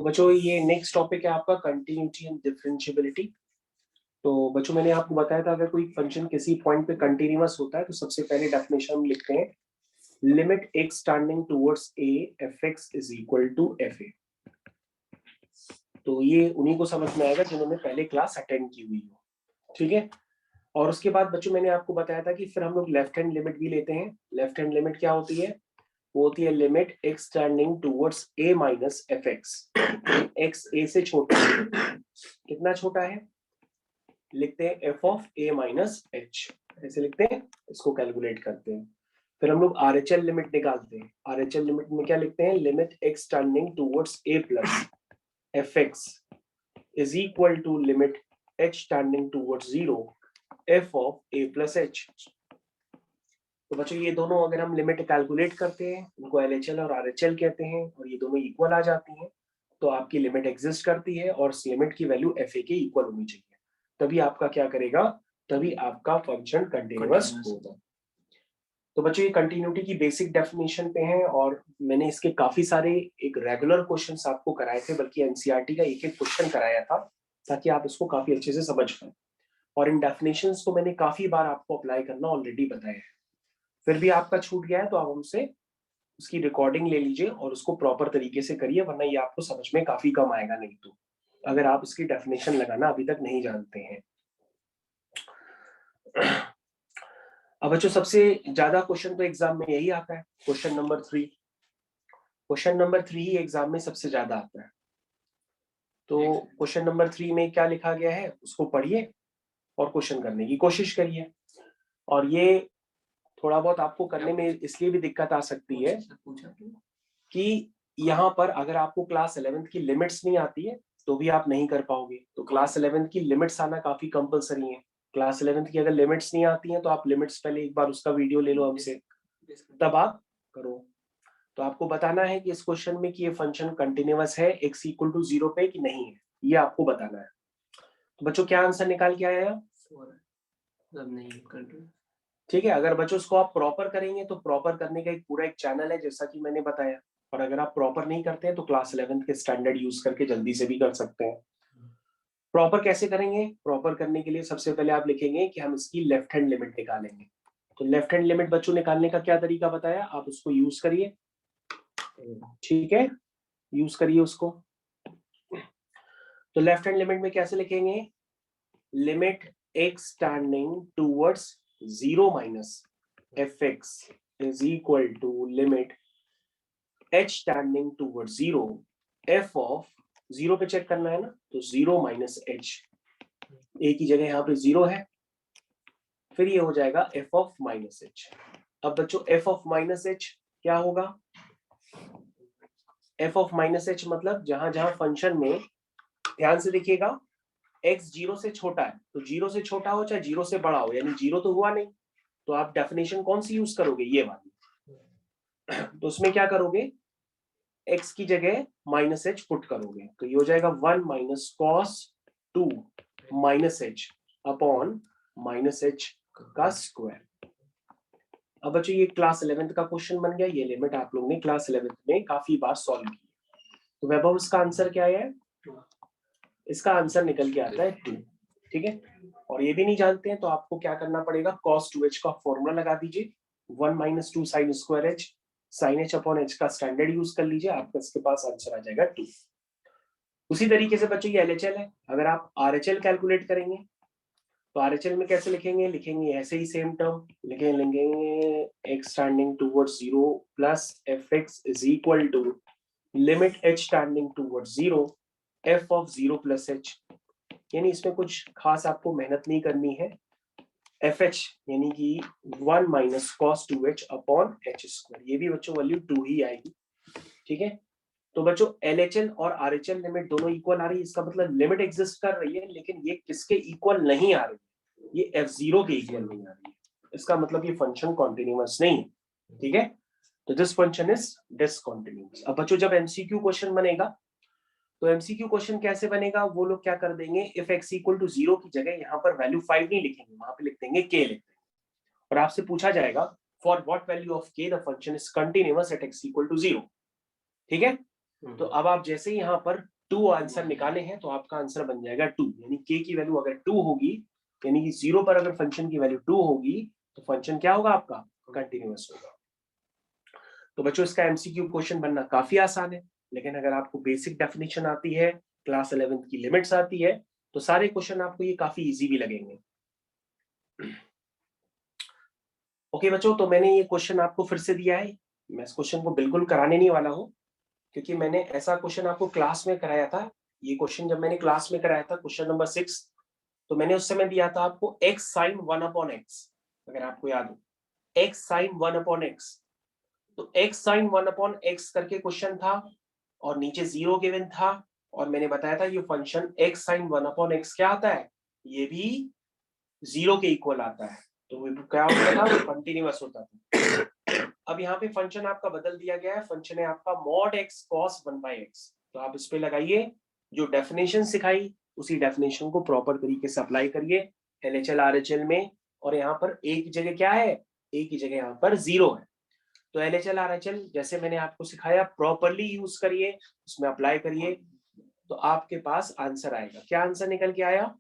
तो बच्चों ये नेक्स्ट टॉपिक है आपका कंटिन्यूटी एंड डिफरेंशियबिलिटी। तो बच्चों मैंने आपको बताया था अगर कोई फंक्शन किसी पॉइंट पे कंटिन्यूअस होता है तो सबसे पहले डेफिनेशन हम लिखते हैं limit X tending towards A F x is equal to F A. तो ये उन्हीं को समझ में आएगा जिन्होंने पहले क्लास अटेंड की हुई हो, ठीक है। और उसके बाद बच्चों मैंने आपको बताया था कि फिर हम लोग लेफ्ट हैंड लिमिट भी लेते हैं। लेफ्ट हैंड लिमिट क्या होती है? वो होती है limit X tending towards A minus F X. X A से छोटा है, कितना छोटा है? लिखते हैं F of A minus H, ऐसे लिखते हैं, इसको कैलकुलेट करते हैं। फिर हम लोग आरएचएल लिमिट निकालते हैं। आरएचएल लिमिट में क्या लिखते हैं? Limit X tending towards A plus F x is equal to limit H tending towards zero F of A plus H. तो बच्चों ये दोनों अगर हम लिमिट कैलकुलेट करते हैं, उनको एलएचएल और आरएचएल कहते हैं, और ये दोनों इक्वल आ जाती हैं तो आपकी लिमिट एग्जिस्ट करती है और इस लिमिट की वैल्यू एफ ए के इक्वल होनी चाहिए, तभी आपका क्या करेगा, तभी आपका फंक्शन कंटिन्यूअस होगा। तो बच्चों ये कंटिन्यूटी की बेसिक डेफिनेशन पे हैं और मैंने इसके काफी सारे एक रेगुलर क्वेश्चंस आपको कराए थे, बल्कि एनसीईआरटी का एक एक क्वेश्चन कराया था ताकि आप इसको काफी अच्छे से समझ पाए। और इन डेफिनेशंस को मैंने काफी बार आपको अप्लाई करना ऑलरेडी बताया है। फिर भी आपका छूट गया है तो आप हमसे उसकी रिकॉर्डिंग ले लीजिए और उसको प्रॉपर तरीके से करिए, वरना ये आपको समझ में काफी कम आएगा नहीं तो, अगर आप इसकी डेफिनेशन लगाना अभी तक नहीं जानते हैं। अब बच्चों सबसे ज्यादा क्वेश्चन तो एग्जाम में यही आता है, क्वेश्चन नंबर 3। क्वेश्चन नंबर 3 ही एग्जाम में सबसे ज्यादा आता है। तो क्वेश्चन नंबर 3 में क्या लिखा गया है उसको पढ़िए और क्वेश्चन करने की कोशिश करिए। और ये थोड़ा बहुत आपको करने में इसलिए भी दिक्कत आ सकती है कि यहाँ पर अगर आपको क्लास 11th की लिमिट्स नहीं आती है तो भी आप नहीं कर पाओगे। तो क्लास 11th की लिमिट्स आना काफी कंपलसरी है। क्लास 11th की अगर लिमिट्स नहीं आती हैं तो आप लिमिट्स पहले एक बार उसका वीडियो ले लो हमसे, तब आप करो। तो आपको बताना है कि इस क्वेश्चन में कि ये फंक्शन कंटिन्यूअस है एक्स इक्वल टू 0 पे कि नहीं है, ये आपको बताना है। तो बच्चों क्या आंसर निकाल के आया? ठीक है। अगर बच्चों इसको आप प्रॉपर करेंगे तो प्रॉपर करने का एक पूरा एक चैनल है जैसा कि मैंने बताया, और अगर आप प्रॉपर नहीं करते हैं तो क्लास 11th के स्टैंडर्ड यूज करके जल्दी से भी कर सकते हैं। प्रॉपर कैसे करेंगे? प्रॉपर करने के लिए सबसे पहले आप लिखेंगे कि हम इसकी लेफ्ट हैंड लिमिट निकालेंगे। तो लेफ्ट हैंड लिमिट बच्चों निकालने का क्या तरीका बताया, आप उसको यूज करिए, ठीक है, यूज करिए उसको। तो लेफ्ट हैंड लिमिट में कैसे लिखेंगे? Limit X tending towards 0 minus F x is equal to limit H tending towards 0 F of 0 पे चेक करना है ना, तो 0 माइनस एच, ए की जगह यहाँ पे 0 है, फिर ये हो जाएगा एफ ऑफ माइनस एच। अब बच्चों एफ ऑफ माइनस एच क्या होगा? एफ ऑफ माइनस एच मतलब जहां जहां फंक्शन में, ध्यान से देखिएगा, एक्स 0 से छोटा है, तो 0 से छोटा हो चाहे 0 से बड़ा हो, यानी 0 तो हुआ नहीं, तो आप डेफिनेशन कौन सी यूज करोगे? ये वाली। तो उसमें क्या करोगे? एक्स की जगह माइनस एच पुट करोगे, तो ये हो जाएगा 1 minus cos 2 minus H upon minus H का स्क्वायर। अब बच्चों ये क्लास 11th का क्वेश्चन बन गया, ये लिमिट आप लोगों ने क्लास 11th में काफी बार सॉल्व की। तो वैभव इसका आंसर क्या है? इसका आंसर निकल के आता है 2, ठीक है। और ये भी नहीं जानते हैं तो आपको क्या करना पड़ेगा, cos 2h का फॉर्मूला लगा दीजिए, 1 minus 2 sine square H, sine H upon H का स्टैंडर्ड यूज कर लीजिए, आपका इसके पास आंसर आ जाएगा 2। उसी तरीके से बच्चों ये एलएचएल है, अगर आप आरएचएल कैलकुलेट करेंगे तो आरएचएल में कैसे लिखेंगे? लिखेंगे ऐसे ही सेम टर्म लिखेंगे x tending towards 0 plus F x is equal to limit H tending towards 0 F of 0 plus h. यानी इसमें कुछ खास आपको मेहनत नहीं करनी है, एफ एच यानी कि 1 minus cos 2h upon H square, ये भी बच्चों वैल्यू 2 ही आएगी, ठीक है। तो बच्चों एलएचएल और आरएचएल लिमिट दोनों इक्वल आ रही है, इसका मतलब लिमिट एग्जिस्ट कर रही है, लेकिन ये किसके इक्वल नहीं आ रही है? ये f0 के इक्वल नहीं आ रही है, इसका मतलब ये फंक्शन कॉन्टिन्यूअस नहीं है, ठीक है। तो दिस फंक्शन इज डिसकंटिन्यूअस। अब बच्चों जब एमसीक्यू क्वेश्चन बनेगा तो एमसीक्यू क्वेश्चन कैसे बनेगा, वो लोग क्या कर देंगे, इफ x इक्वल टू 0 की जगह यहाँ पर वैल्यू 5 नहीं लिखेंगे, वहां पे लिख देंगे k लिख देंगे, और आपसे पूछा जाएगा for what value of k the function is continuous at x equal to 0, ठीक है। तो अब आप जैसे ही यहाँ पर 2 आंसर निकाले हैं तो आपका आंसर बन जाएगा 2, यानी k की वैल्यू अगर 2 होगी, यानी कि 0 पर अगर फंक्शन की वैल्यू 2 होगी तो फंक्शन क्या होगा आपका, कंटिन्यूअस होगा। तो बच्चों इसका एमसीक्यू क्वेश्चन बनना काफी आसान है, लेकिन अगर आपको बेसिक डेफिनेशन आती है, क्लास 11th की लिमिट्स आती है, तो सारे क्वेश्चन आपको ये काफी इजी भी लगेंगे। ओके बच्चों, तो मैंने ये क्वेश्चन आपको फिर से दिया है, मैं इस क्वेश्चन को बिल्कुल कराने नहीं वाला हूँ, क्योंकि मैंने ऐसा क्वेश्चन आपको क्लास में कराया था। ये क्वेश्चन जब मैंने क्लास में कराया था, क्वेश्चन नंबर 6, तो मैंने उस समय दिया था आपको x sin 1/x, अगर आपको याद हो, x sin 1/x। तो x sin 1/x करके क्वेश्चन था और नीचे 0 गिवन था, और मैंने बताया था ये फंक्शन x sin 1/x क्या आता है, ये भी 0 के इक्वल आता है, तो वो क्या होता था, कंटिन्यूअस होता था। अब यहाँ पे फंक्शन आपका बदल दिया गया है, फंक्शन है आपका mod x cos 1/x। तो आप इस पे लगाइए, जो डेफिनेशन सिखाई उसी डेफिनेशन को प्रॉपर तरीके से अप्लाई करिए LHL RHL में, और यहाँ पर एक की जगह क्या है, एक की जगह यहाँ पर 0 है। तो LHL RHL जैसे मैंने आपको सिखाया प्रॉपरली यूज करिए, उसमें अप्लाई करिए, तो आपके पास आंसर आएगा। क्या आंसर निकल के आया,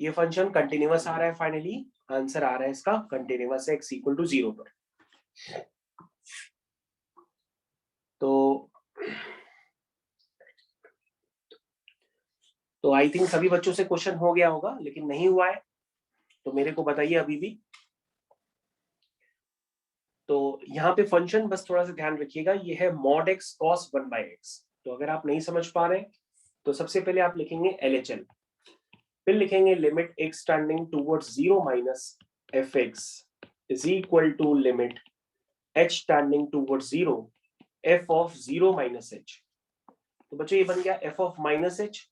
ये फंक्शन कंटिन्यूअस आ रहा है, फाइनली आंसर आ रहा है इसका कंटिन्यूअस है x इक्वल टू 0 पर। तो आई थिंक सभी बच्चों से क्वेश्चन हो गया होगा, लेकिन नहीं हुआ है तो मेरे को बताइए अभी भी। तो यहाँ पे फंक्शन बस थोड़ा सा ध्यान रखिएगा, ये है mod x cos 1/x। तो अगर आप नहीं समझ पा रहे तो सबसे पहले आप लिखेंगे LHL, फिर लिखेंगे limit x tending towards 0 minus fx is equal to limit h tending towards 0 f of 0 minus h। तो बच्चों ये बन गया f ऑफ माइनस h।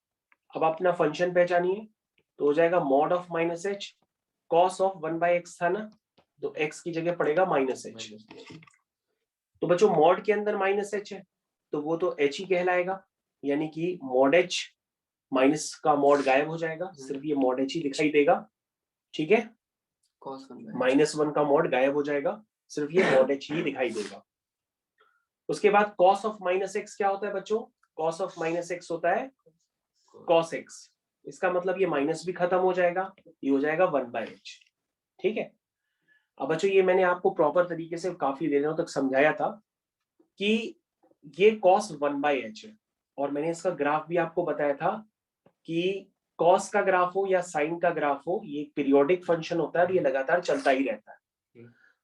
अब अपना फंक्शन पहचानिए, तो हो जाएगा mod of minus h, cos of 1/x था ना, तो x की जगह पड़ेगा माइनस h। तो बच्चों mod के अंदर माइनस h है, तो वो तो h ही कहलाएगा, यानी कि mod h, माइनस का mod गायब हो जाएगा, सिर्फ ये mod h ही दिखाई देगा, ठीक है, -1 का mod गायब हो जाएगा, सिर्फ ये mod h ही दिखाई देगा। उसके बाद cos ऑफ माइनस x क्या होता है बच्चों, cos ऑफ माइनस x होता है cos x, इसका मतलब ये माइनस भी खत्म हो जाएगा, ये हो जाएगा 1/h, ठीक है। अब बच्चों ये मैंने आपको प्रॉपर तरीके से काफी देर तक समझाया था कि ये cos 1/h है, और मैंने इसका ग्राफ भी आपको बताया था कि cos का ग्राफ हो या sin का ग्राफ हो, ये एक पीरियोडिक फंक्शन होता है, ये लगातार चलता ही रहता है।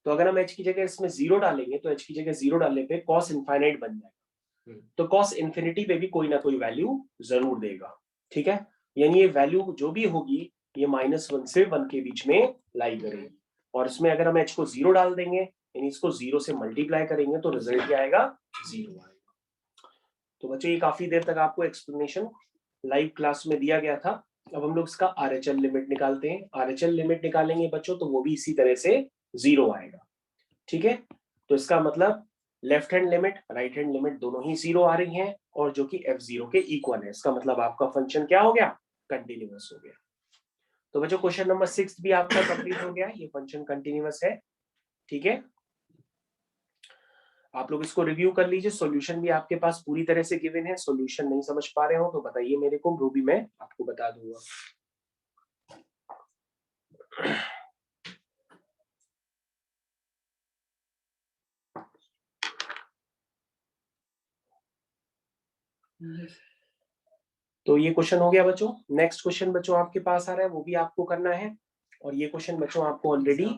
तो अगर हम h की जगह इसमें 0 डालेंगे तो h की जगह 0 डालने पे cos इनफाइनाइट बन जाएगा, तो cos इन्फिनिटी पे भी कोई ना कोई वैल्यू जरूर देगा, ठीक है। यानी ये वैल्यू जो भी होगी ये -1 से 1 के बीच में लाई करेगी, और इसमें अगर हम h को 0 डाल देंगे, यानी इसको 0 से मल्टीप्लाई करेंगे, तो रिजल्ट क्या आएगा, 0 आएगा। तो बच्चों ये काफी देर तक आपको एक्सप्लेनेशन लाइव क्लास में दिया गया था। अब हम लोग इसका RHL लिमिट निकालते हैं। RHL लिमिट निकालेंगे बच्चों तो वो भी इसी तरह से 0 आएगा, ठीक है। तो इसका मतलब left hand limit right hand limit दोनों ही 0 आ रही हैं, और जो कि f0 के इक्वल है, इसका मतलब आपका फंक्शन क्या हो गया, कंटिन्यूअस हो गया। तो बच्चों क्वेश्चन नंबर 6 भी आपका कंप्लीट हो गया, ये फंक्शन कंटिन्यूअस है, ठीक है। आप लोग इसको रिव्यू कर लीजिए, सॉल्यूशन भी आपके पास पूरी तरह से गिवन है, सॉल्यूशन नहीं समझ पा रहे हो तो बताइए मेरे को, वो भी मैं आपको बता दूंगा। तो ये क्वेश्चन हो गया बच्चों। नेक्स्ट क्वेश्चन बच्चों आपके पास आ रहा है, वो भी आपको करना है, और ये क्वेश्चन बच्चों आपको ऑलरेडी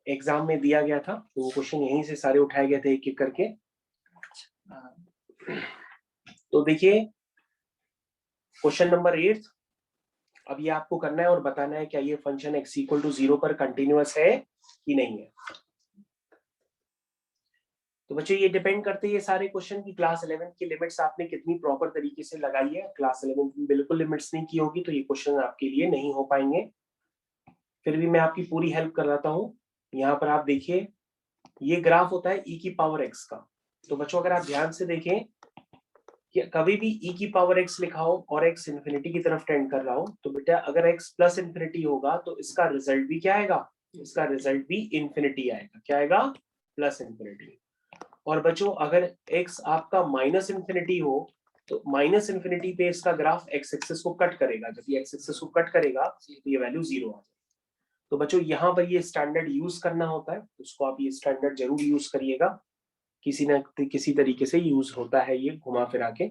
एग्जाम में दिया गया था, तो वो क्वेश्चन यहीं से सारे उठाए गए थे एक एक करके। तो देखिए क्वेश्चन नंबर 8, अब ये आपको करना है और बताना है क्या ये फंक्शन x इक्वल टू 0 पर कंटिन्यूअस है कि नहीं है। तो बच्चों ये डिपेंड करते हैं ये सारे क्वेश्चन की क्लास 11 की लिमिट्स आपने कितनी प्रॉपर तरीके से लगाई है। क्लास 11 में बिल्कुल लिमिट्स नहीं की होगी तो ये क्वेश्चन आपके लिए नहीं हो पाएंगे, फिर भी मैं आपकी पूरी हेल्प कर रहा हूँ। यहाँ पर आप देखिए ये ग्राफ होता है e की पावर x का। तो बच्चों अगर आप ध्यान से देखें कि कभी भी e की पावर x लिखा हो और x इन्फिनिटी की तरफ टेंड कर रहा हो, तो बेटा अगर x प्लस इन्फिनिटी होगा तो इसका रिजल्ट भी क्या आएगा, इसका रिजल्ट भी इन्फिनिटी आएगा। क्या आएगा, प्लस इन्फिनिटी। और बच्चों अगर x आपका माइनस इन्फिनिटी हो तो माइनस इन्फिनिटी पे इसका ग्राफ x एक्सिस को कट करेगा, जब ये x एक्सिस को कट करेगा तो ये वैल्यू 0 आ जाएगी। तो बच्चों यहाँ पर ये स्टैंडर्ड यूज करना होता है, उसको आप ये स्टैंडर्ड जरूर यूज करिएगा, किसी न किसी तरीके से यूज होता है ये घुमा फिरा के।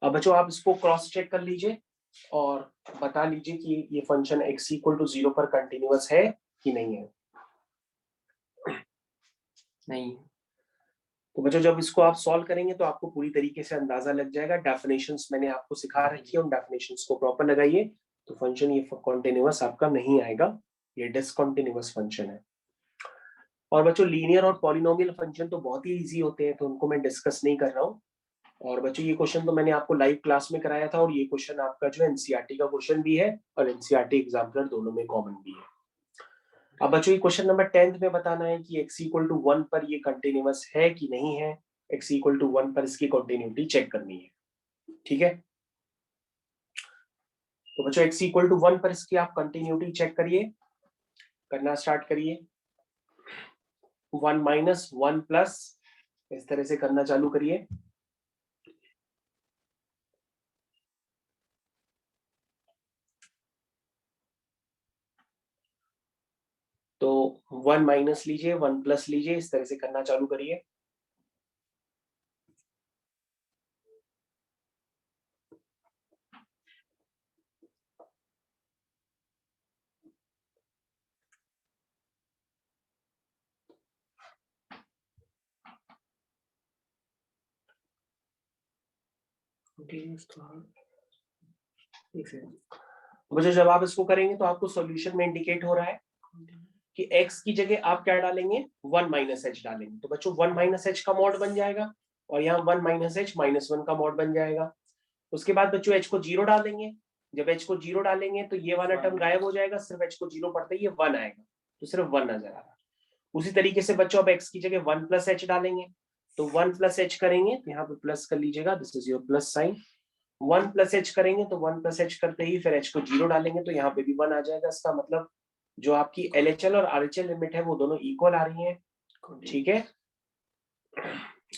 अब बच्चों आप इसको क्रॉस चेक कर लीजिए और बता लीजिए कि ये फंक्शन x इक्वल टू 0 पर कंटिन्यूअस है कि नहीं है। नहीं। तो बच्चों जब इसको आप सॉल्व करेंगे तो आपको पूरी तरीके से अंदाजा लग जाएगा। डेफिनेशंस मैंने आपको सिखा रखी है, उन डेफिनेशंस को प्रॉपर लगाइए तो फंक्शन ये कॉन्टिन्यूअस आपका नहीं आएगा, ये डिसकंटिन्यूअस फंक्शन है। और बच्चों लीनियर और पॉलिनोमियल फंक्शन तो बहुत ही इजी होते हैं, तो उनको मैं डिस्कस नहीं कर रहा हूँ। और बच्चों ये क्वेश्चन तो मैंने आपको लाइव क्लास में कराया था, और ये क्वेश्चन आपका जो है एनसीईआरटी का क्वेश्चन भी है और एनसीईआरटी एग्जामिनर दोनों में कॉमन भी है। अब बच्चों ये क्वेश्चन नंबर 10 में बताना है कि x इक्वल टू 1 पर ये कंटिन्यूअस है कि नहीं है, x इक्वल टू 1 पर इसकी कंटिन्यूटी चेक करनी है, ठीक है। तो बच्चों x इक्वल टू 1 पर इसकी आप कंटिन्यूटी चेक करिए, करना स्टार्ट करिए। 1 माइनस 1 प्लस, इस तरह से करना चालू करिए। तो 1 माइनस लीजिए, 1 प्लस लीजिए, इस तरह से करना चालू करिए। बच्चों जब आप इसको करेंगे तो आपको सॉल्यूशन में इंडिकेट हो रहा है कि x की जगह आप क्या डालेंगे, 1 माइनस एच डालेंगे। तो बच्चों 1 माइनस एच का मॉड बन जाएगा और यहाँ 1 माइनस एच माइनस 1 का मॉड बन जाएगा। उसके बाद बच्चों h को 0 डाल देंगे, जब h को 0 डालेंगे तो ये वाला टर्म गायब हो जाएगा, सिर्फ h को 0 पड़ते ही ये 1 आएगा, तो सिर्फ 1 नजर आ रहा है। उसी तरीके से बच्चों अब x की जगह 1 प्लस एच डालेंगे, तो 1 प्लस एच करेंगे तो यहाँ पे प्लस कर लीजिएगा, this is your plus sign. 1 plus H करेंगे तो 1 प्लस एच करते ही फिर h को 0 डालेंगे तो यहाँ पे भी 1 आ जाएगा। इसका मतलब जो आपकी LHL और RHL लिमिट है वो दोनों इक्वल आ रही है, ठीक है।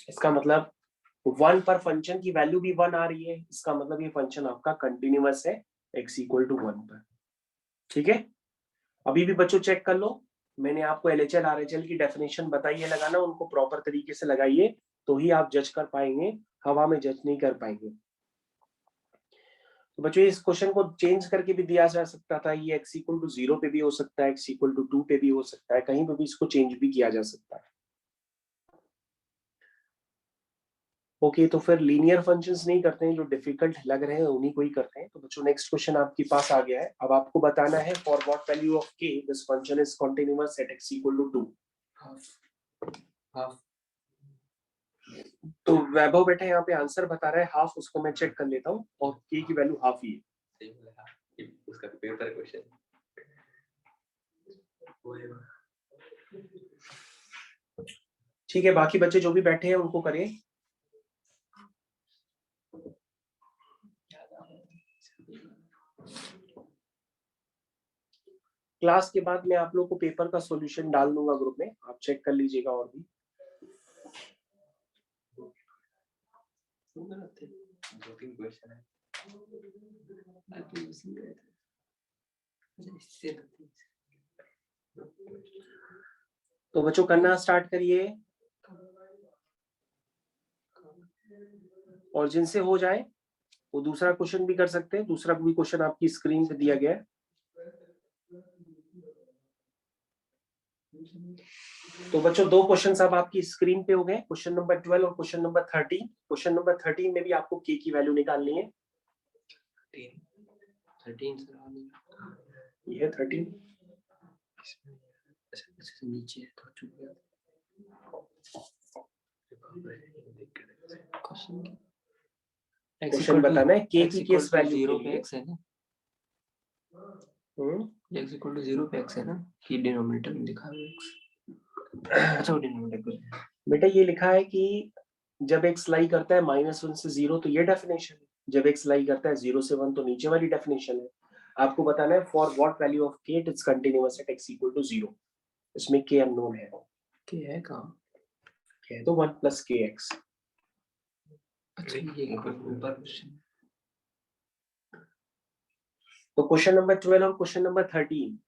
इसका मतलब 1 पर फंक्शन की वैल्यू भी 1 आ रही है, इसका मतलब ये फंक्शन आपका कंटिन्यूअस है x इक्वल टू 1 पर, ठीक है। अभी भी बच्चों चेक कर लो, मैंने आपको LHL RHL की डेफिनेशन बताई है लगाना, उनको प्रॉपर तरीके से लगाइए तो ही आप जज कर पाएंगे, हवा में जज नहीं कर पाएंगे। तो बच्चों इस क्वेश्चन को चेंज करके भी दिया जा सकता था, ये x इक्वल टू 0 पे भी हो सकता है, x इक्वल टू 2 पे भी हो सकता है, कहीं पे भी इसको चेंज भी किया जा सकता है। ओके तो फिर लीनियर फंक्शंस नहीं करते हैं, जो डिफिकल्ट लग रहे हैं उन्हीं को ही करते हैं। तो बच्चों नेक्स्ट क्वेश्चन आपके पास आ गया है, अब आपको बताना है for what value of k this function is continuous at x equal to 2। Half. तो वैभव बेटा यहाँ पे आंसर बता रहा है हाफ, उसको मैं चेक कर लेता हूँ, और k की वैल्यू हाफ ही है। उसका पेपर क्वेश्चन ठीक है, बाकी बच्चे जो भी बैठे हैं उनको करें। क्लास के बाद मैं आप लोग को पेपर का सॉल्यूशन डाल दूंगा ग्रुप में, आप चेक कर लीजिएगा। और भी दो तीन क्वेश्चन है। तो बच्चों करना स्टार्ट करिए, और जिनसे हो जाए वो दूसरा क्वेश्चन भी कर सकते हैं, दूसरा भी क्वेश्चन आपकी स्क्रीन पे दिया गया है। तो बच्चों दो क्वेश्चंस अब आपकी स्क्रीन पे हो गए, क्वेश्चन नंबर 12 और क्वेश्चन नंबर 13। क्वेश्चन नंबर 13 में भी आपको k की वैल्यू निकालनी है। 13 ये है 13 नीचे है तो चुप गया। क्वेश्चन बताना है k की किस वैल्यू 0 के पे लिए। x है ना, x इक्वल टू 0 पे x है ना, कि डिनोमिनेटर में दिखा है x। अच्छा डिनोमिनेटर बेटा ये लिखा है कि जब x लाई करता है -1 से 0 तो ये डेफिनेशन है, जब x लाई करता है 0 से 1 तो नीचे वाली डेफिनेशन है। आपको बताना है for what value of k it is continuous at x equal to 0। इसमें k अननोन है। k है कहाँ? कह दो 1 + kx। अच्छा ये ऊपर क्वेश्चन। तो क्वेश्चन नंबर 12 और क्वेश्चन नंबर 13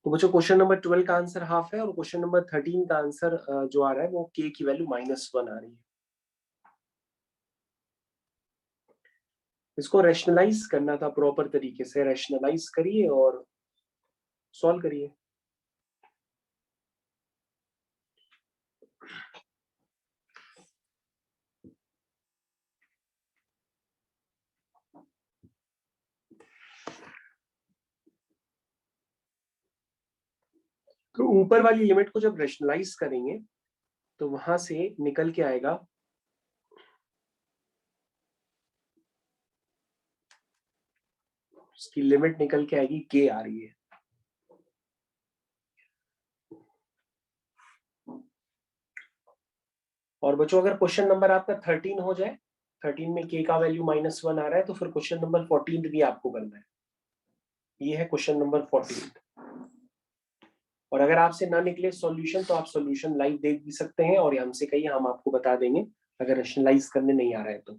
तो बच्चों क्वेश्चन नंबर 12 का आंसर हाफ है और क्वेश्चन नंबर 13 का आंसर जो आ रहा है वो k की वैल्यू -1 आ रही है। इसको रैशनलाइज करना था प्रॉपर तरीके से, रैशनलाइज करिए और सॉल्व करिए। तो ऊपर वाली लिमिट को जब रैशनलाइज करेंगे तो वहां से निकल के आएगा उसकी लिमिट निकल के आएगी k आ रही है। और बच्चों अगर क्वेश्चन नंबर आपका 13 हो जाए, 13 में k का वैल्यू -1 आ रहा है, तो फिर क्वेश्चन नंबर 14 भी आपको करना है। ये है क्वेश्चन नंबर 14। और अगर आपसे ना निकले सॉल्यूशन तो आप सॉल्यूशन लाइव देख भी सकते हैं और हमसे कहिए, हम आपको बता देंगे अगर रैशनलाइज करने नहीं आ रहा है तो।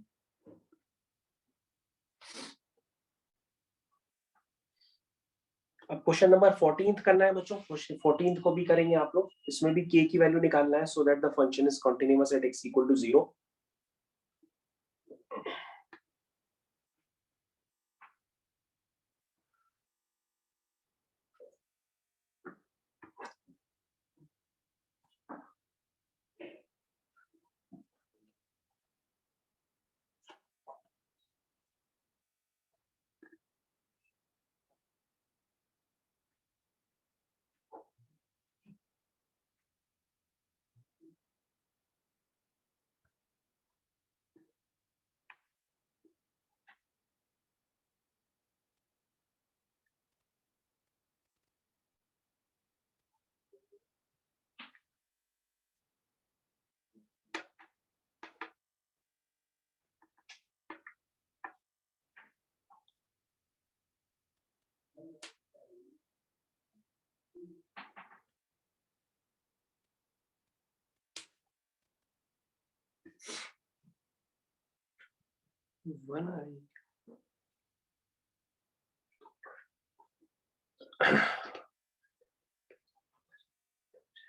अब क्वेश्चन नंबर 14 करना है बच्चों, क्वेश्चन 14 को भी करेंगे आप लोग। इसमें भी k की वैल्यू निकालना है so that the function is continuous at x = 0।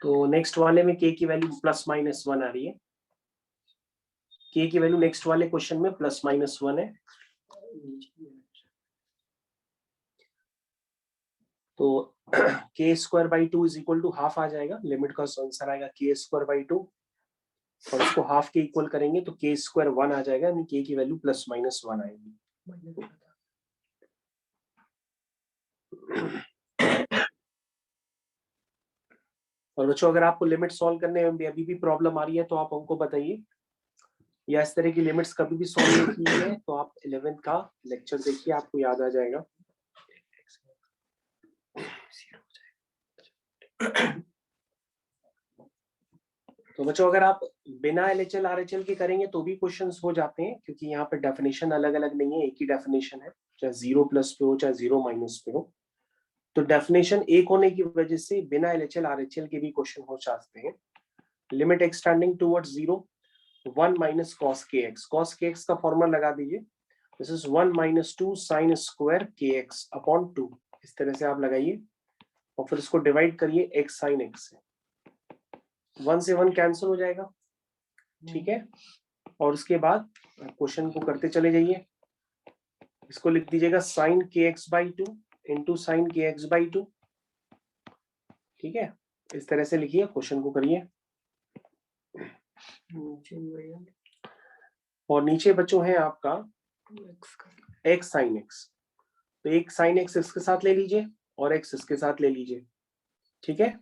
तो नेक्स्ट वाले में k की वैल्यू +-1 आ रही है। k की वैल्यू नेक्स्ट वाले क्वेश्चन में +-1 है। तो k²/2 = हाफ आ जाएगा। लिमिट का आंसर आएगा k²/2 और इसको हाफ के इक्वल करेंगे तो k² 1 आ जाएगा, यानी k की वैल्यू +-1 आएगी। और बच्चों अगर आपको लिमिट सॉल्व करने में अभी भी प्रॉब्लम आ रही है तो आप हमको बताइए, या इस तरह की लिमिट्स कभी भी सॉल्व नहीं की है तो आप 11th का लेक्चर देखिए, आपको याद आ जाएगा। तो बच्चों अगर आप बिना LHL RHL के करेंगे तो भी क्वेश्चंस हो जाते हैं, क्योंकि यहाँ पे डेफिनेशन अलग अलग नहीं है, एक ही डेफिनेशन है, चाहे 0+ पे हो चाहे 0- पे हो। तो डेफिनेशन एक होने की वजह से बिना LHL RHL के भी क्वेश्चन हो सकते हैं। Limit x tending towards 0, 1 minus cos के एक्स, कॉस के एक्स का फॉर्मूला लगा दीजिए, this is 1 minus 2 sine square के एक्स अपॉन 2, इस तरह से आप लगाइए और फिर इसको डिवाइड करिए एक्स साइन एक्स से, 1 से 1 कैंसिल हो जाएगा, ठीक है। और उसके बाद क्वेश्चन को करते चले जाइए, इसको लिख दीजिएगा साइन के एक्स बाई 2 इंटू साइन के एक्स बाई 2, ठीक है, इस तरह से लिखिए, क्वेश्चन को करिए। और नीचे बच्चों है आपका एक्स साइन एक्स, तो एक साइन एक्स इसके साथ ले लीजिए और एक्स इसके साथ ले लीजिए, ठीक है।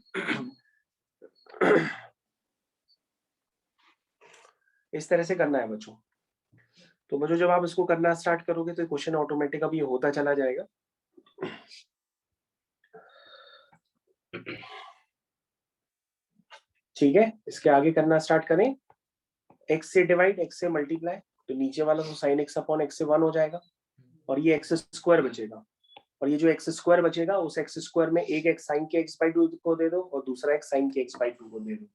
इस तरह से करना है बच्चों। तो बच्चों जब आप इसको करना स्टार्ट करोगे तो क्वेश्चन ऑटोमेटिक अभी होता चला जाएगा। ठीक है, इसके आगे करना स्टार्ट करें, एक्स से डिवाइड एक्स से मल्टीप्लाई, तो नीचे वाला तो साइन एक्स अपॉन एक्स से 1 हो जाएगा और ये एक्स स्क्वायर बचेगा, और ये जो एक्स स्क्वायर बचेगा उस एक्स स्क्वायर में एक एक्स साइन के एक्स बाई 2 को दे दो और दूसरा एक्स साइन के एक्स बाई 2 को दे दो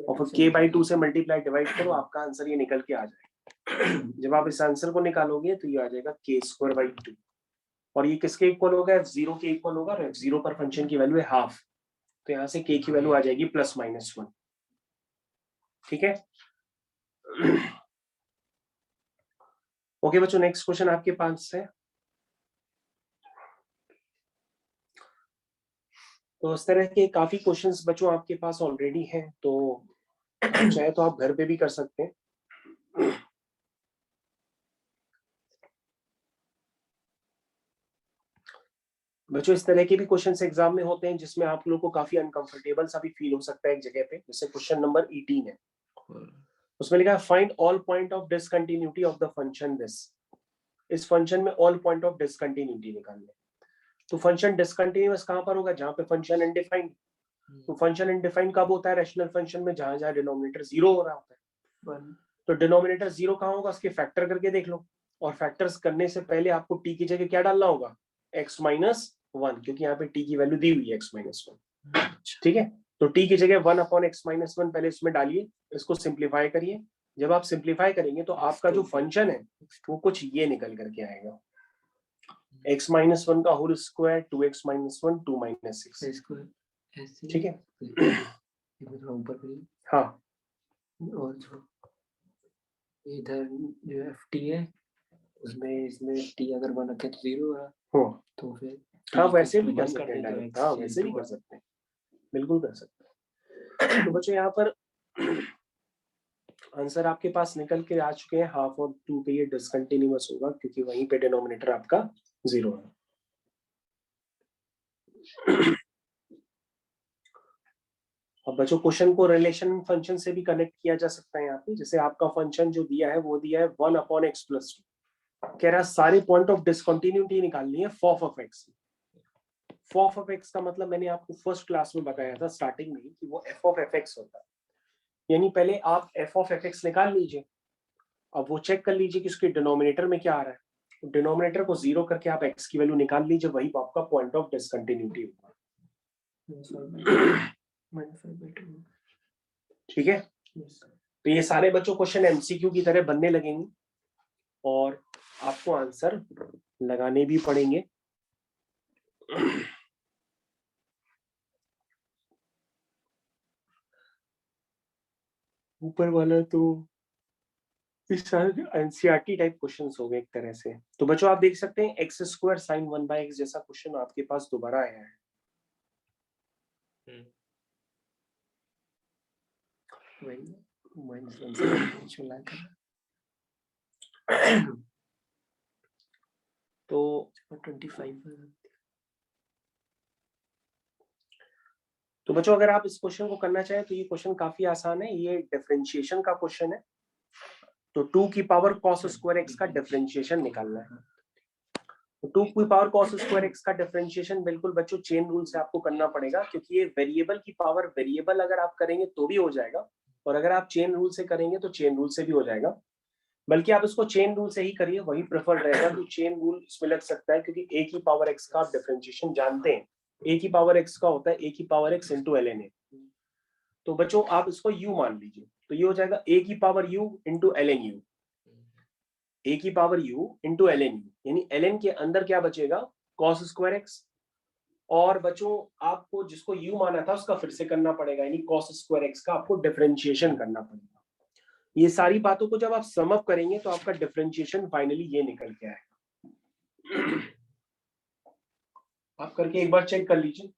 और फिर के बाई 2 से मल्टीप्लाई डिवाइड करो, आपका आंसर ये निकल के आ जाएगा। जब आप इस आंसर को निकालोगे तो ये आ जाएगा के स्क्वायर बाई 2, और ये किसके इक्वल होगा, f0 के इक्वल होगा, और f0 पर फंक्शन की वैल्यू है हाफ, तो यहाँ से k की वैल्यू आ जाएगी +-1, ठीक है। ओके बच्चों, नेक्स्ट क्वेश्चन आपके पास है। तो इस तरह के काफी क्वेश्चंस बच्चों आपके पास ऑलरेडी हैं, तो चाहे तो आप घर पे भी कर सकते हैं। बच्चों इस तरह के भी क्वेश्चंस एग्जाम में होते हैं जिसमें आप लोगों को काफी अनकंफर्टेबल सा भी फील हो सकता है एक जगह पे, जैसे क्वेश्चन नंबर 18 है, उसमें लिखा है find all point of discontinuity of the function this. इस फंक्शन में ऑल पॉइंट ऑफ डिसकंटिन्यूटी निकालने, तो फंक्शन डिसकंटिन्यूअस कहां पर होगा, जहां पे फंक्शन अनडिफाइंड। तो फंक्शन अनडिफाइंड कब होता है रैशनल फंक्शन में, जहां जहां डिनोमिनेटर 0 हो रहा होता है। तो डिनोमिनेटर 0 कहां होगा, उसके फैक्टर करके देख लो, और फैक्टर्स करने से पहले आपको t की जगह क्या डालना होगा, x माइनस 1, क्योंकि यहाँ पे t की वैल्यू दी हुई है x माइनस 1, ठीक है। तो t की जगह 1 अपॉन x माइनस 1 पहले इसमें डालिए, इसको सिंप्लीफाई करिए, जब आप सिंप्लीफाई करेंगे तो आपका जो फंक्शन है वो कुछ ये निकल करके आएगा, x माइनस 1 का whole square 2x minus 1 2 minus 6, ठीक है। हाँ, और जो इधर जो ft है उसमें इसमें t अगर बना के तो 0 है, तो फिर हाँ वैसे भी कर सकते हैं डायरेक्ट, हाँ वैसे भी कर सकते हैं, बिल्कुल कर सकते हैं। तो बच्चों यहाँ पर आंसर आपके पास निकल के आ चुके हैं, हाफ और 2 पे ये डिसकंटिन्यूअस होगा क्योंकि वहीं पे डिनोमिनेटर आपका 0 है। अब बच्चों क्वेश्चन को रिलेशन फंक्शन से भी कनेक्ट किया जा सकता है यहाँ पे, जैसे आपका फंक्शन जो दिया है वो दिया है 1 अपॉन एक्स प्लस 2, कह रहा है सारे पॉइंट ऑफ डिसकंटिन्यूटी निकालनी है फॉफ ऑफ एक्स। फॉफ ऑफ एक्स का मतलब मैंने आपको फर्स्ट क्लास में बताया था स्टार्टिंग में कि वो एफ ऑफ एफ एक्स होता है, यानी पहले आप एफ ऑफ एफ एक्स निकाल लीजिए, अब वो चेक कर लीजिए कि उसके डिनोमिनेटर में क्या आ रहा है, डिनोमिनेटर को 0 करके आप एक्स की वैल्यू निकाल लीजिए, वही आपका पॉइंट ऑफ डिसकंटिन्यूटी होगा, ठीक है। तो ये सारे बच्चों क्वेश्चन एमसीक्यू की तरह बनने लगेंगे और आपको आंसर लगाने भी पड़ेंगे। ऊपर वाला तो इस सारे एनसीईआरटी टाइप क्वेश्चंस हो गए एक तरह से। तो बच्चों आप देख सकते हैं एक्स स्क्वायर साइन 1/x जैसा क्वेश्चन आपके पास दोबारा आया है। तो 25 तो बच्चों अगर आप इस क्वेश्चन को करना चाहें तो ये क्वेश्चन काफी आसान है, ये डिफरेंशिएशन का क्वेश्चन है। तो 2 की पावर cos स्क्वायर x का डिफरेंशिएशन निकालना है। तो 2 की पावर cos स्क्वायर x का डिफरेंशिएशन बिल्कुल बच्चों चेन रूल से आपको करना पड़ेगा, क्योंकि ये वेरिएबल की पावर वेरिएबल अगर आप करेंगे तो भी हो जाएगा, और अगर आप चेन रूल से करेंगे तो चेन रूल से भी हो जाएगा, बल्कि आप इसको चेन रूल से ही करिए, वही प्रेफर्ड रहेगा। तो चेन रूल इसमें लग सकता है क्योंकि a की पावर x का आप डिफरेंशिएशन जानते हैं, a की पावर x का होता है a की power x into ln a। तो बच्चों आप इसको u मान लीजिए, तो ये हो जाएगा a की power u into ln u, a की power u into ln u, यानी ln के अंदर क्या बचेगा cos स्क्वायर x, और बच्चों आपको जिसको u माना था उसका फिर से करना पड़ेगा, यानी cos स्क्वायर x का आपको डिफरेंशिएशन करना पड़ेगा। ये सारी बातों को जब आप सम अप करेंगे तो आपका डिफरेंशिएशन फाइनली ये निकल के आएगा। आप करके एक बार चेक कर लीजिए।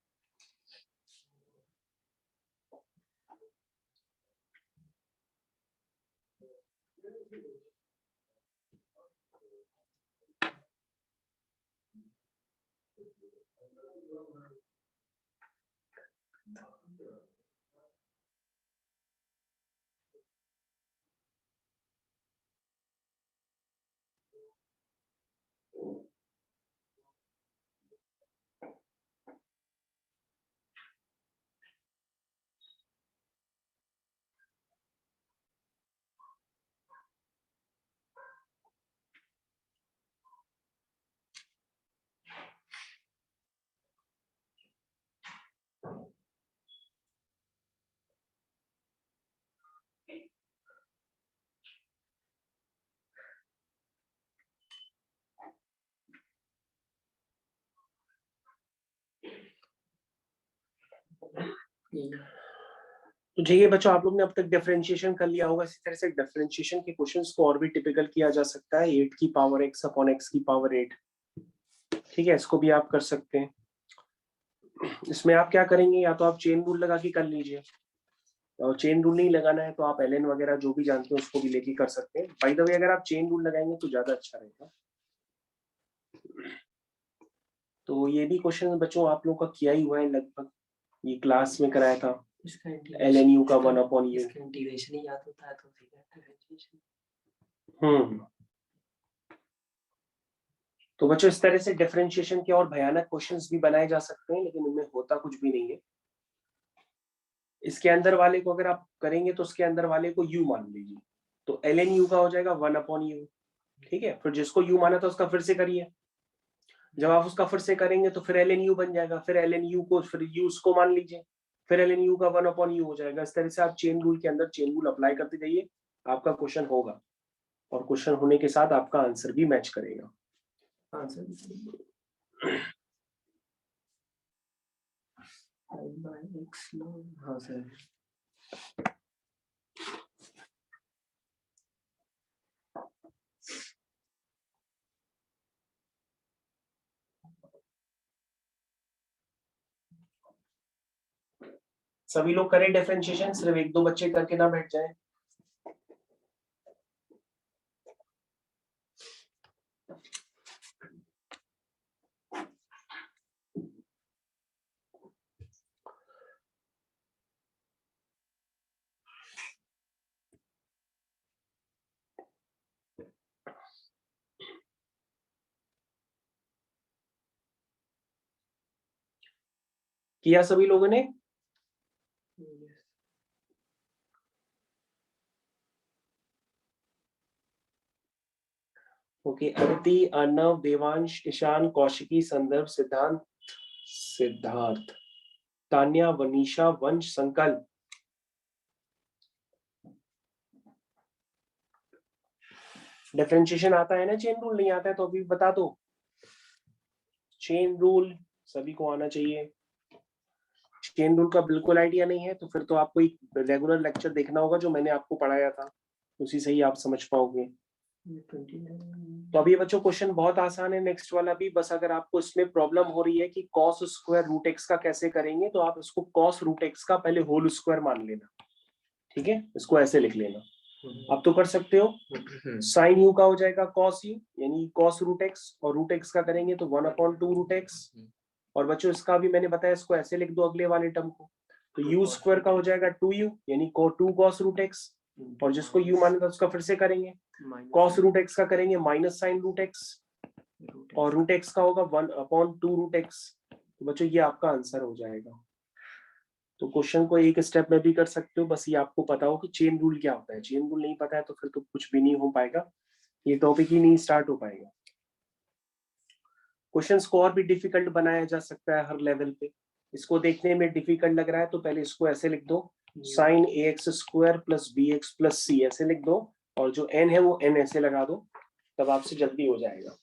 तो ठीक है बच्चों, आप लोग ने अब तक डिफरेंशिएशन कर लिया होगा। इसी तरह से डिफरेंशिएशन के क्वेश्चंस को और भी टिपिकल किया जा सकता है, 8 की पावर x अपॉन x की पावर 8। ठीक है, इसको भी आप कर सकते हैं। इसमें आप क्या करेंगे, या तो आप चेन रूल लगा के कर लीजिए, और चेन रूल नहीं लगाना है तो आप एलएन वगैरह जो भी जानते हैं उसको भी लेके कर सकते हैं। बाय द वे अगर आप चेन रूल लगाएंगे तो ज्यादा अच्छा रहेगा। तो ये भी क्वेश्चन बच्चों आप लोगों का किया ही हुआ है लगभग, ये क्लास में कराया था, एलएन यू का 1 अपॉन यू। इंटीग्रेशन ही याद होता है तो डिफरेंशिएशन। तो बच्चों इस तरह से डिफरेंशिएशन के और भयानक क्वेश्चंस भी बनाए जा सकते हैं, लेकिन उनमें होता कुछ भी नहीं है। इसके अंदर वाले को अगर आप करेंगे तो उसके अंदर वाले को u मान लीजिए, तो ln u का हो जाएगा 1 अपॉन u। ठीक है, फिर जिसको u माना था उसका फिर से करिए, जब आप उसका फिर से करेंगे तो फिर ln u बन जाएगा, फिर ln u को फिर u उसको मान लीजिए, फिर ln u का 1 अपॉन u हो जाएगा। इस तरह से आप चेन रूल के अंदर चेन रूल अप्लाई करते जाइए, आपका क्वेश्चन होगा, और क्वेश्चन होने के साथ आपका आंसर भी मैच करेगा। हाँ सर। सभी लोग करें डिफरेंशिएशन, सिर्फ एक दो बच्चे करके ना बैठ जाएं। किया सभी लोगों ने? ओके, अदिति, अर्णव, देवांश, ईशान, कौशिकी, संदर्भ, सिद्धांत, सिद्धार्थ, तान्या, वनीशा, वंश, संकल्प। डिफरेंशिएशन आता है ना, चेन रूल नहीं आता है तो अभी बता दो। चेन रूल सभी को आना चाहिए। चेन रूल का बिल्कुल आइडिया नहीं है तो फिर तो आपको एक रेगुलर लेक्चर देखना होगा जो मैंने आपको पढ़ाया था, उसी से ही आप समझ पाओगे। तो अभी बच्चों क्वेश्चन बहुत आसान है, नेक्स्ट वाला भी। बस अगर आपको इसमें प्रॉब्लम हो रही है कि cos स्क्वायर रूट x का कैसे करेंगे, तो आप इसको cos रूट x का पहले होल स्क्वायर मान लेना। ठीक है, इसको ऐसे लिख लेना, आप तो कर सकते हो। साइन u का हो जाएगा cos u, यानी cos रूट x, और रूट x का करेंगे तो 1 अपॉन 2 रूट x। और बच्चों इसका भी मैंने बताया, इसको ऐसे लिख दो अगले वाले टर्म को, तो u स्क्वायर का हो जाएगा 2u, यानी 2 cos रूट x, और जिसको u माना था उसका फिर से करेंगे, cos रूट x का करेंगे माइनस साइन रूट x, और रूट x का होगा 1 अपॉन 2 रूट x। तो बच्चों ये आपका आंसर हो जाएगा। तो क्वेश्चन को एक स्टेप में भी कर सकते हो, बस ये आपको पता हो कि चेन रूल क्या होता है। चेन रूल नहीं पता है तो फिर तो कुछ भी नहीं हो पाएगा, ये टॉपिक ही नहीं स्टार्ट हो पाएगा। क्वेश्चंस को और भी डिफिकल्ट बनाया जा सकता है हर लेवल पे। इसको देखने में डिफिकल्ट लग रहा है तो पहले इसको ऐसे लिख दो, sine ax square plus bx plus c ऐसे लिख दो, और जो n है वो n ऐसे लगा दो, तब आपसे जल्दी हो जाएगा।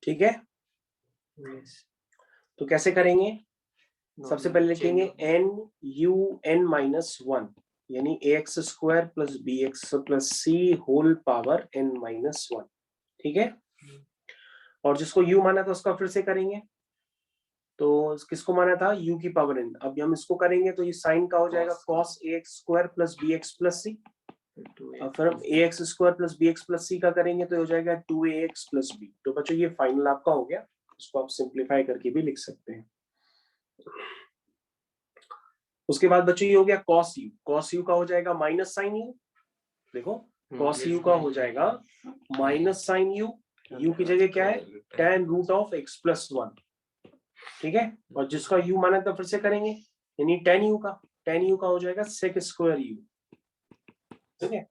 ठीक है, तो कैसे करेंगे? सबसे पहले लिखेंगे n u n माइनस 1, यानी ax square plus bx plus c whole power n minus 1। ठीक है, और जिसको u माना था उसका फिर से करेंगे। तो किसको माना था? u की पावर n। अब हम इसको करेंगे तो ये साइन का हो जाएगा cos ax square plus bx plus c। और फिर हम ax square plus bx plus c का करेंगे तो हो जाएगा 2ax प्लस b। तो बच्चों ये फाइनल आपका हो गया, इसको आप सिंप्लीफाई करके भी लिख सकते हैं। उसके बाद बच्चों ये हो गया cos u। cos u का हो जाएगा माइनस साइन u। देखो cos u का हो जाएगा माइनस साइन u। u की जगह क्या है? tan root of x plus 1। ठीक है, और जिसका u माना था फिर से करेंगे, यानी tan u का हो जाएगा sec स्क्वायर u। ठीक है,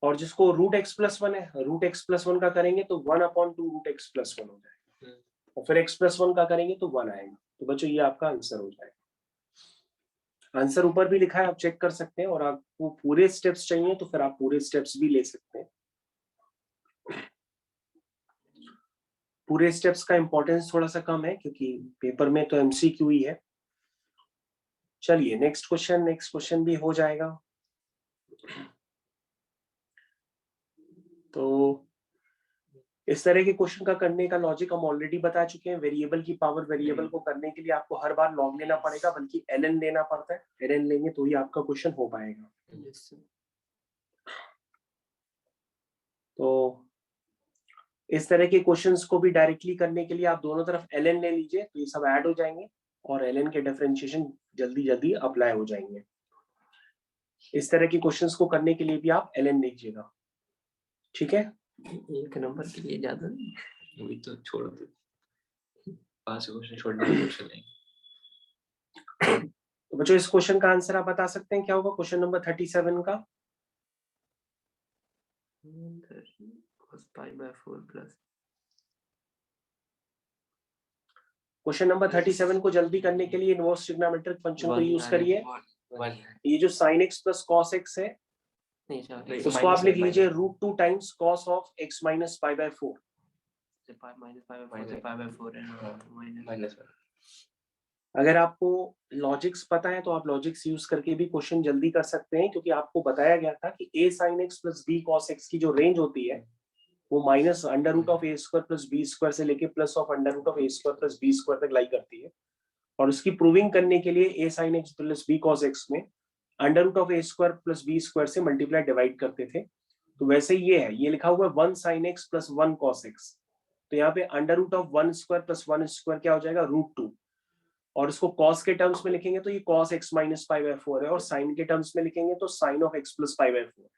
और जिसको रूट x प्लस 1 है, रूट x प्लस 1 का करेंगे तो 1/2 रूट x प्लस 1 हो जाएगा, और फिर x प्लस 1 का करेंगे तो 1 आएगा। तो बच्चों ये आपका आंसर हो जाएगा। आंसर ऊपर भी लिखा है, आप चेक कर सकते हैं, और आपको पूरे स्टेप्स चाहिए तो फिर आप पूरे स्टेप्स भी ले सकते हैं। पूरे स्टेप्स का इंपॉर्टेंस थोड़ा सा कम है क्योंकि पेपर में तो एमसीक्यू ही है। चलिए नेक्स्ट क्वेश्चन भी हो जाएगा। तो इस तरह के क्वेश्चन का करने का लॉजिक हम ऑलरेडी बता चुके हैं। वेरिएबल की पावर वेरिएबल को करने के लिए आपको हर बार लॉग लेना पड़ेगा, बल्कि ln लेना पड़ता है। ln लेंगे तो ही आपका क्वेश्चन हो पाएगा। तो इस तरह के क्वेश्चंस को भी डायरेक्टली करने के लिए आप दोनों तरफ ln ले लीजिए, तो ये सब ऐड हो जाएंगे और ln के डिफरेंशिएशन जल्दी जल्दी अप्लाई हो जाएंगे। इस तरह के क्वेश्चंस को करने के लिए भी आप ln लीजिएगा। ठीक है, एक नंबर के लिए ज्यादा नहीं, वही तो छोड़ दो, 5 क्वेश्चन छोड़ने में क्वेश्चन नहीं। तो बच्चों इस क्वेश्चन का आंसर आप बता सकते हैं क्या होगा? क्वेश्चन नंबर 37 का क्वेश्चन नंबर 37 को जल्दी करने के लिए इनवर्स ट्रिग्नोमेट्रिक फंक्शन को यूज करिए। ये जो sin x plus cos x है, उसको आप लिख लीजिए √2 times cos of x minus pi by 4। अगर आपको लॉजिक्स पता है तो आप लॉजिक्स यूज करके भी क्वेश्चन जल्दी कर सकते हैं, क्योंकि आपको बताया गया था कि a sin x plus b cos x की जो रेंज होती है वो minus under root of a square plus b square से लेके plus of under root of a square plus b square तक लाई करती है। और उसकी प्रूविंग करने के लिए a sin x plus b cos x में under root of a square plus b square से मल्टीप्लाई डिवाइड करते थे। तो वैसे ये है, ये लिखा हुआ है 1 sin x plus 1 cos x। तो यहाँ पे under root of 1 square plus 1 square क्या हो जाएगा? √2। और इसको cos के टर्म्स में लिखेंगे तो ये cos x minus pi by 4 है, और sin के टर्म्स में लिखेंगे तो sin of x plus pi by 4।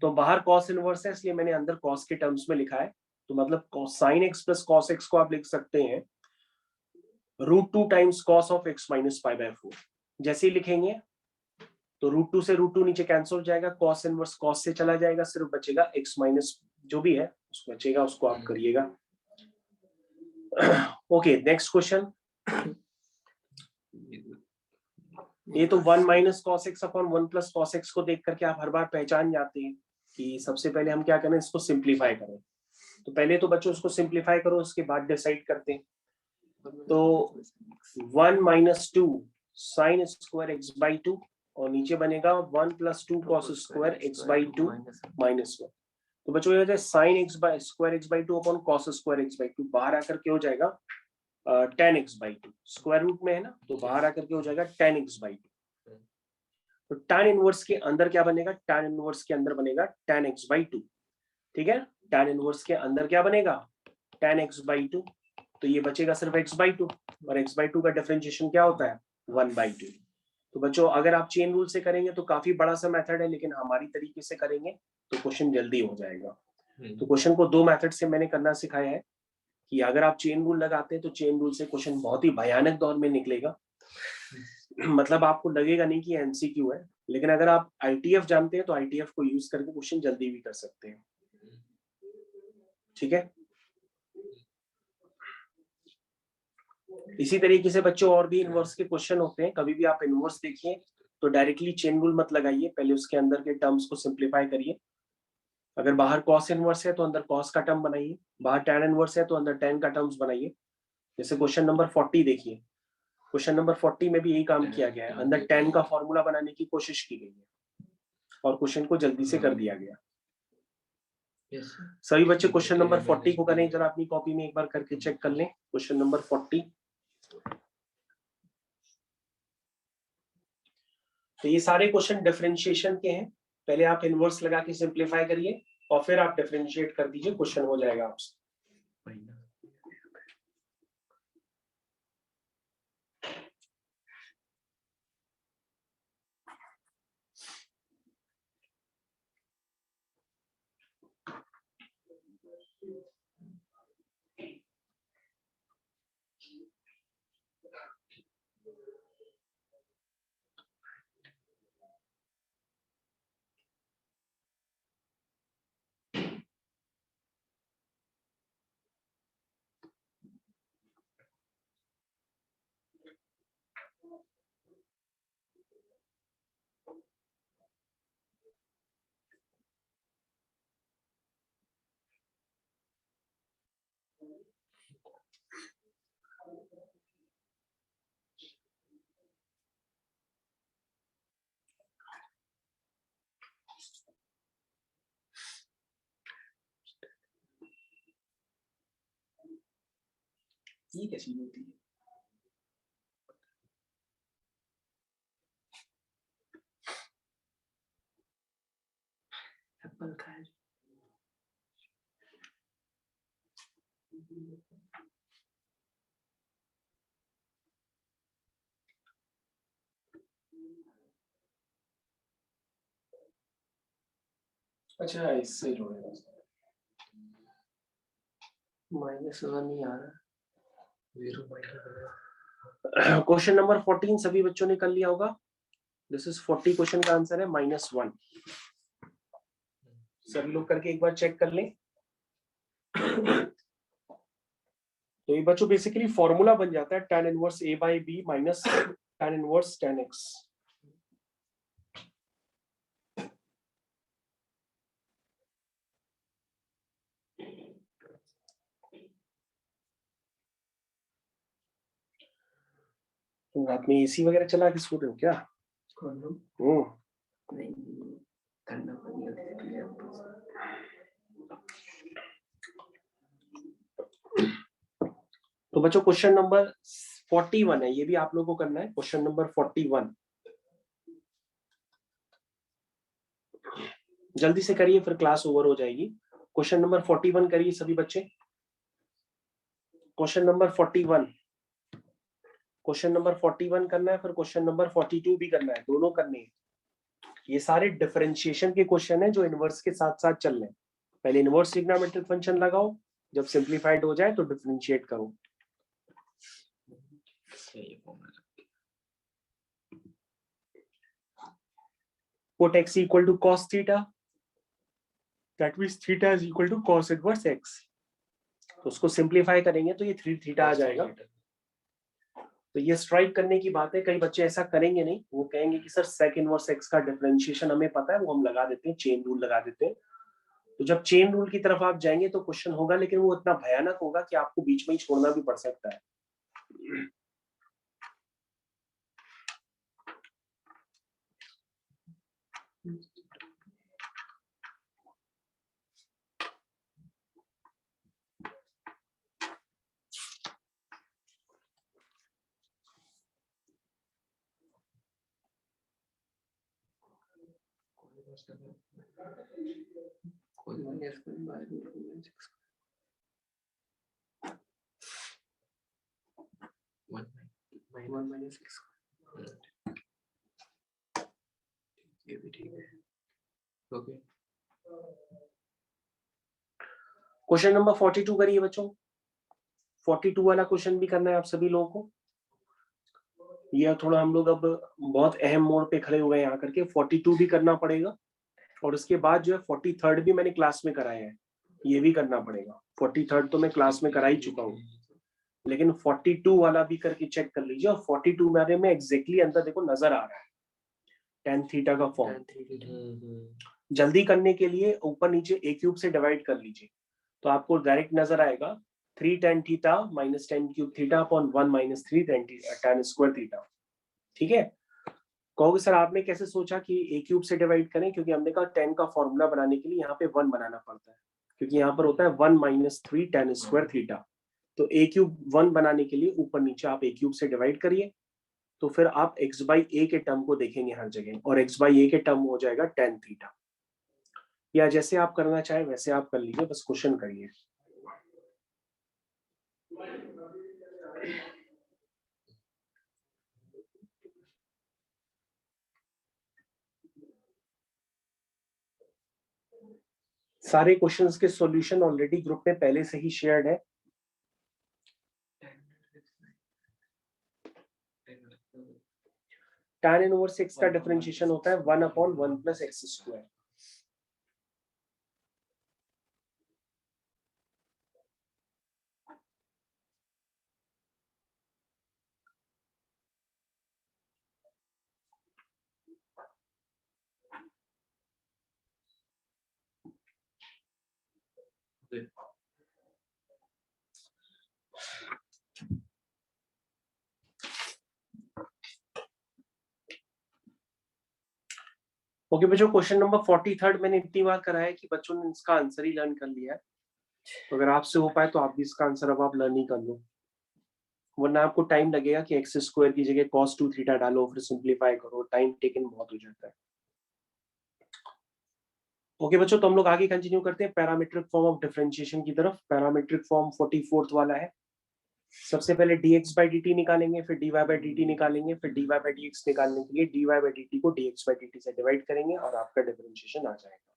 तो बाहर cos इनवर्स है, इसलिए मैंने अंदर cos के टर्म्स में लिखा है। तो मतलब sin x plus cos x को आप लिख सकते हैं √2 times cos of x minus pi by 4। जैसे ही लिखेंगे तो √2 से √2 नीचे कैंसिल हो जाएगा, cos इनवर्स cos से चला जाएगा, सिर्फ बचेगा x माइनस जो भी है उसको बचेगा, उसको आप करिएगा। Okay, next question. ये तो 1 minus cos x upon 1 plus cos x को देख करके आप हर बार पहचान जाते हैं कि सबसे पहले हम क्या करें, इसको सिंप्लीफाई करें। तो पहले तो बच्चों इसको सिंप्लीफाई करो, उसके बाद डिसाइड करते हैं। तो 1 minus 2 sine square x by 2, और नीचे बनेगा 1 plus 2 cos square x by 2 minus 1। तो बच्चों ये sine x by square x by 2 upon cos square x by 2 बाहर आकर के हो जाएगा tan x by 2, square root में है ना, तो बाहर आकर के हो जाएगा tan x बाई 2। तो tan इनवर्स के अंदर क्या बनेगा? tan इनवर्स के अंदर बनेगा tan x बाई 2। ठीक है, tan इनवर्स के अंदर क्या बनेगा? tan x by 2। तो ये बचेगा सिर्फ x बाई 2, और x बाई 2 का डिफरेंशिएशन क्या होता है? 1/2। तो बच्चों अगर आप चेन रूल से करेंगे तो काफी बड़ा सा मेथड है, लेकिन हमारी तरीके से करेंगे तो क्वेश्चन जल्दी हो जाएगा। तो क्वेश्चन को 2 मेथड से मैंने करना सिखाया है कि अगर आप चेन रूल लगाते हैं तो चेन रूल से क्वेश्चन बहुत ही भयानक दौर में निकलेगा। मतलब आपको लगेगा नहीं कि एमसीक्यू है, लेकिन अगर आप आईटीएफ जानते हैं तो आईटीएफ को यूज करके क्वेश्चन जल्दी भी कर सकते हैं। ठीक है, इसी तरीके से बच्चों और भी इनवर्स के क्वेश्चन होते हैं, कभी भी आप इनवर्स देखिए तो डायरेक्टली चेन रूल मत लगाइए, पहले उसके अंदर के टर्म्स को सिंप्लीफाई करिए। अगर बाहर कॉस इनवर्स है तो अंदर कॉस का टर्म बनाइए, बाहर टैन इनवर्स है तो अंदर टैन का टर्म्स बनाइए। जैसे क्वेश्चन नंबर 40 देखिए, क्वेश्चन नंबर 40 में भी यही काम किया गया है, अंदर टैन का फॉर्मूला बनाने की कोशिश की गई है और क्वेश्चन को जल्दी से कर दिया गया। सभी बच्चे क्वेश्चन नंबर 40 को करें, जरा अपनी कॉपी में एक बार करके चेक कर लें। क्वेश्चन नंबर 40, तो ये सारे क्वेश्चन डिफरेंशिएशन के हैं। पहले आप इनवर्स लगा के सिंप्लीफाई करिए और फिर आप डिफरेंशिएट कर दीजिए, क्वेश्चन हो जाएगा आपसे। ये कैसी होती है? एप्पल खाए। अच्छा, इससे जोड़ेगा। -1 नहीं आ रहा। 0 क्वेश्चन नंबर 14 सभी बच्चों ने कर लिया होगा। दिस इज 40 क्वेश्चन का आंसर है -1। सभी लोग करके एक बार चेक कर लें। तो ये बच्चों बेसिकली फॉर्मूला बन जाता है tan inverse a by b minus tan inverse tan x। तुम रात में एसी वगैरह चला के सो रहे हो क्या? कौन लोग? नहीं, ठंडा पानी होती है। तो बच्चों क्वेश्चन नंबर 41 है, ये भी आप लोगों को करना है। क्वेश्चन नंबर 41 जल्दी से करिए, फिर क्लास ओवर हो जाएगी। क्वेश्चन नंबर 41 करिए सभी बच्चे। क्वेश्चन नंबर 41, क्वेश्चन नंबर 41 करना है, फिर क्वेश्चन नंबर 42 भी करना है, दोनों करने हैं। ये सारे डिफरेंशिएशन के क्वेश्चन हैं जो इनवर्स के साथ साथ चल रहे हैं। पहले इनवर्स ट्रिग्नोमेट्रिक फंक्शन लगाओ, जब सिंप्लीफाइड हो जाए तो डिफरेंशिएट करो। Put x equal to cos theta, that means theta is equal to cos inverse x। तो उसको सिंप्लीफाई करेंगे तो ये 3 थीटा आ जाएगा। तो ये स्ट्राइक करने की बात है, कई बच्चे ऐसा करेंगे नहीं, वो कहेंगे कि सर sec इनवर्स x का डिफरेंशिएशन हमें पता है, वो हम लगा देते हैं, चेन रूल लगा देते हैं। तो जब चेन रूल की तरफ आप जाएंगे तो क्वेश्चन होगा, लेकिन वो इतना भयानक होगा कि आपको बीच में ही छोड़ना भी पड़ सकता है। ये भी ठीक है। ओके, क्वेश्चन नंबर 42 करिए बच्चों। 42 वाला क्वेश्चन भी करना है आप सभी लोगों को। ये थोड़ा हम लोग अब बहुत अहम मोड़ पे खड़े हुए हैं यहाँ करके, 42 भी करना पड़ेगा और उसके बाद जो है 43rd भी मैंने क्लास में कराया है, ये भी करना पड़ेगा। 43rd तो मैं क्लास में करा ही चुका हूँ। लेकिन 42 वाला भी करके चेक कर लीजिए, और 42 वाले में एग्जैक्टली अंदर देखो नजर आ रहा है tan थीटा का फॉर्म। tan theta जल्दी करने के लिए ऊपर नीचे a क्यूब से डिवाइड कर लीजिए, तो आपको डायरेक्ट नजर आएगा 3 tan theta minus tan cube theta upon 1 minus 3 tan square theta. ठीक है, कहोगे सर आपने कैसे सोचा कि a क्यूब से डिवाइड करें, क्योंकि हमने कहा tan का फॉर्मूला बनाने के लिए यहाँ पे 1 बनाना पड़ता है, क्योंकि यहाँ पर होता है 1 माइनस 3 tan स्क्वायर थीटा। तो a क्यूब 1 बनाने के लिए ऊपर नीचे आप a क्यूब से डिवाइड करिए, तो फिर आप x बाई a के टर्म को देखेंगे हर जगह, और x बाई a के टर्म हो जाएगा tan थीटा। या जैसे आप करना चाहे वैसे आप कर लीजिए, बस क्वेश्चन करिए। सारे क्वेश्चंस के सॉल्यूशन ऑलरेडी ग्रुप में पहले से ही शेयर्ड है। tan इनवर्स x का डिफरेंशिएशन होता है 1 upon 1 plus x square. Okay बच्चों, क्वेश्चन नंबर 43 मैंने इतनी बार कराया है कि बच्चों ने इसका आंसर ही लर्न कर लिया है। तो अगर आपसे हो पाए तो आप भी इसका आंसर अब आप लर्न ही कर लो, वरना आपको टाइम लगेगा कि एक्स स्क्वायर की जगह cos 2 थीटा डालो, फिर सिंप्लीफाई करो, टाइम टेकन बहुत हो जाता है। ओके बच्चों, तो हम लोग आगे कंटिन्यू करते हैं पैरामीट्रिक फॉर्म ऑफ डिफरेंशिएशन की तरफ। पैरामीट्रिक फॉर्म 44 वाला है। सबसे पहले dx बाई dt निकालेंगे, फिर dy बाई dt निकालेंगे, फिर dy बाई dx निकालने के लिए dy बाई dt को dx बाई dt से डिवाइड करेंगे और आपका डिफरेंशिएशन आ जाएगा।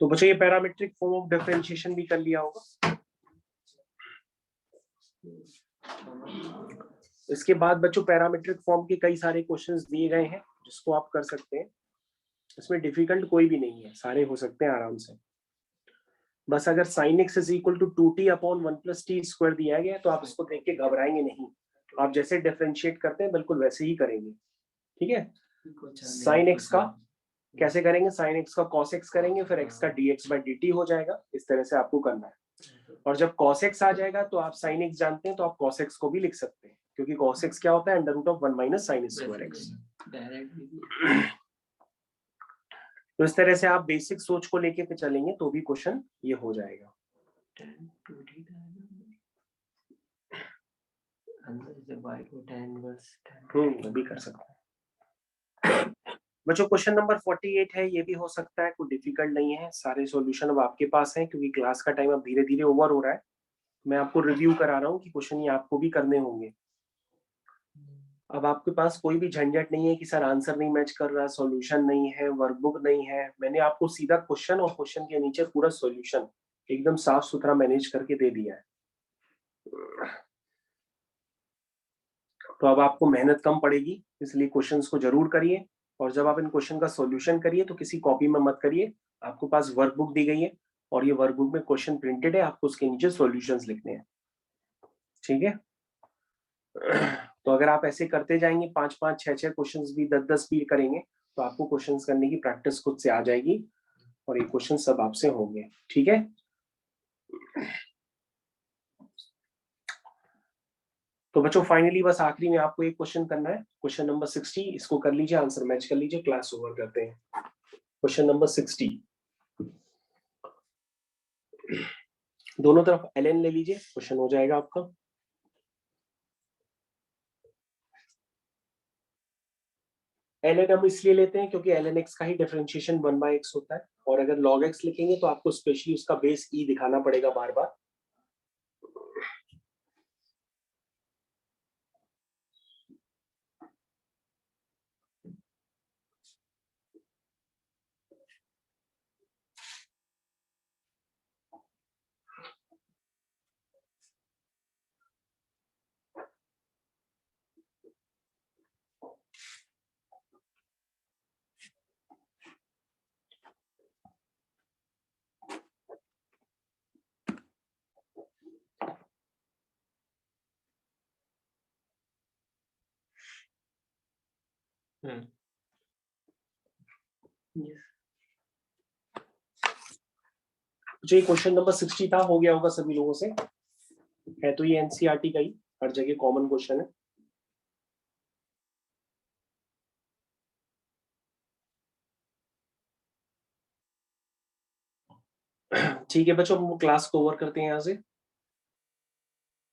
तो बच्चों ये पैरामीट्रिक फॉर्म ऑफ डिफरेंशिएशन भी कर लिया होगा। इसके बाद बच्चों पैरामीट्रिक फॉर्म के कई सारे क्वेश्चंस दिए गए हैं जिसको आप कर सकते हैं। इसमें डिफिकल्ट कोई भी नहीं है, सारे हो सकते हैं आराम से। बस अगर sin x is equal to 2t upon 1 plus t square दिया गया है तो आप इसको देख के घबराएंगे नहीं, आप जैसे डिफरेंशिएट करते हैं बिल्कुल वैसे ही करेंगे। ठीक है, sin x का कैसे करेंगे, sin x का cos x करेंगे, फिर x का dx बाई dt हो जाएगा। इस तरह से आपको करना है। और जब cos x आ जाएगा तो आप sin x जानते हैं तो आप cos x को भी लिख सकते हैं, क्योंकि cos x क्या होता है, under root of 1 minus sin square x। तो इस तरह से आप बेसिक सोच को लेके चलेंगे तो भी क्वेश्चन ये हो जाएगा। भी कर सकते हैं। बच्चों क्वेश्चन नंबर 48 है, ये भी हो सकता है, कोई डिफिकल्ट नहीं है। सारे सॉल्यूशन अब आपके पास हैं, क्योंकि क्लास का टाइम अब धीरे धीरे ओवर हो रहा है। मैं आपको रिव्यू करा रहा हूँ कि क्वेश्चन ये आपको भी करने होंगे। अब आपके पास कोई भी झंझट नहीं है कि सर आंसर नहीं मैच कर रहा, सॉल्यूशन नहीं है, वर्कबुक नहीं है। मैंने आपको सीधा क्वेश्चन और क्वेश्चन के नीचे पूरा सॉल्यूशन एकदम साफ सुथरा मैनेज करके दे दिया है। तो अब आपको मेहनत कम पड़ेगी, इसलिए क्वेश्चंस को जरूर करिए। और जब आप इन क्वेश्चन का सॉल्यूशन करिए तो किसी कॉपी में मत करिए, आपको पास वर्कबुक दी गई है और ये वर्कबुक में क्वेश्चन प्रिंटेड है, आपको उसके नीचे सॉल्यूशंस लिखने हैं। ठीक है, तो अगर आप ऐसे करते जाएंगे 5-5, 6-6 क्वेश्चंस भी 10-10 भी करेंगे तो आपको क्वेश्चंस करने की प्रैक्टिस खुद से आ जाएगी और ये क्वेश्चन सब आपसे होंगे। ठीक है, तो बच्चों फाइनली बस आखिरी में आपको एक क्वेश्चन करना है, क्वेश्चन नंबर 60, इसको कर लीजिए, आंसर मैच कर लीजिए, क्लास ओवर करते हैं। क्वेश्चन नंबर 60, दोनों तरफ ln ले लीजिए, क्वेश्चन हो जाएगा आपका। ln हम इसलिए लेते हैं क्योंकि ln x का ही डिफरेंशिएशन 1/x होता है, और अगर log x लिखेंगे तो आपको स्पेशली उसका बेस e दिखाना पड़ेगा बार बार। जो क्वेश्चन नंबर 60 था, हो गया होगा सभी लोगों से, है तो ये एनसीईआरटी का ही, हर जगह कॉमन क्वेश्चन है। ठीक है बच्चों, हम क्लास को ओवर करते हैं यहाँ से।